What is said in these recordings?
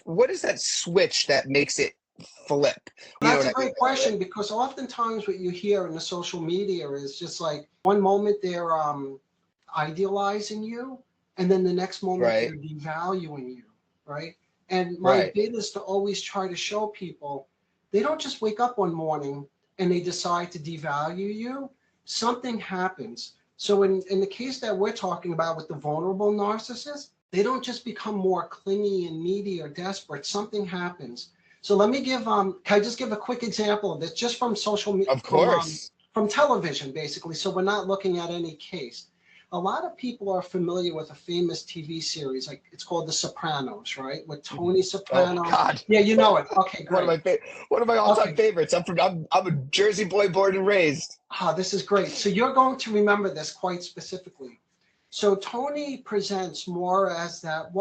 what is that switch that makes it flip? That's a great question, because oftentimes what you hear in the social media is just like one moment they're idealizing you, and then the next moment they're devaluing you, right? And my bit is to always try to show people they don't just wake up one morning and they decide to devalue you. Something happens. So in the case that we're talking about with the vulnerable narcissist, they don't just become more clingy and needy or desperate. Something happens. So let me give, can I just give a quick example of this, just from social media? Of course. From television, basically, so we're not looking at any case. A lot of people are familiar with a famous TV series, like it's called The Sopranos, right? With Tony Soprano. Oh, God. Yeah, you know it. Okay, great. One of my all-time favorites. I'm a Jersey boy born and raised. This is great. So you're going to remember this quite specifically. So Tony presents more as that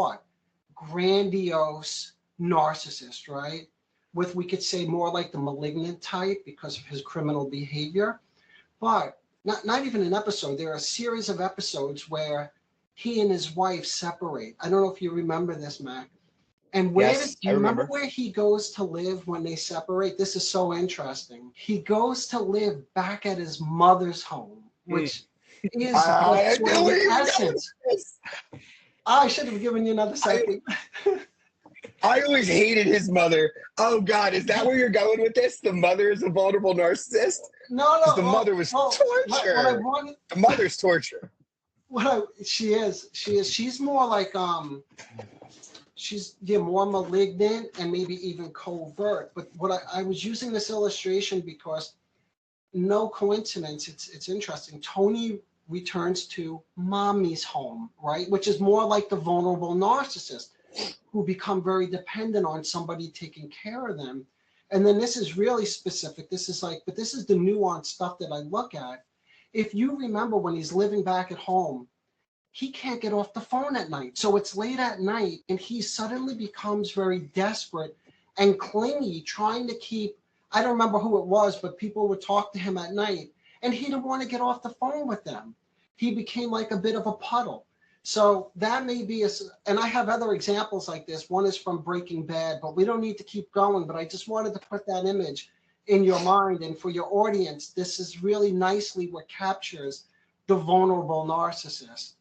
grandiose narcissist, right? With, we could say, more like the malignant type because of his criminal behavior. But not even an episode. There are a series of episodes where he and his wife separate. I don't know if you remember this, Mac. And do you remember where he goes to live when they separate? This is so interesting. He goes to live back at his mother's home, which is the essence. I should have given you another second. I always hated his mother. Oh, God, is that where you're going with this? The mother is a vulnerable narcissist? No. The mother was torture. The mother's torture. She is. She's more like she's more malignant and maybe even covert. But I was using this illustration because, no coincidence, it's interesting. Tony returns to mommy's home, right? Which is more like the vulnerable narcissist, who become very dependent on somebody taking care of them. And then this is really specific. This is but this is the nuanced stuff that I look at. If you remember, when he's living back at home, he can't get off the phone at night. So it's late at night and he suddenly becomes very desperate and clingy, trying to keep, I don't remember who it was, but people would talk to him at night and he didn't want to get off the phone with them. He became like a bit of a puddle. So that may be and I have other examples like this. One is from Breaking Bad, but we don't need to keep going. But I just wanted to put that image in your mind. And for your audience, this is really nicely what captures the vulnerable narcissist.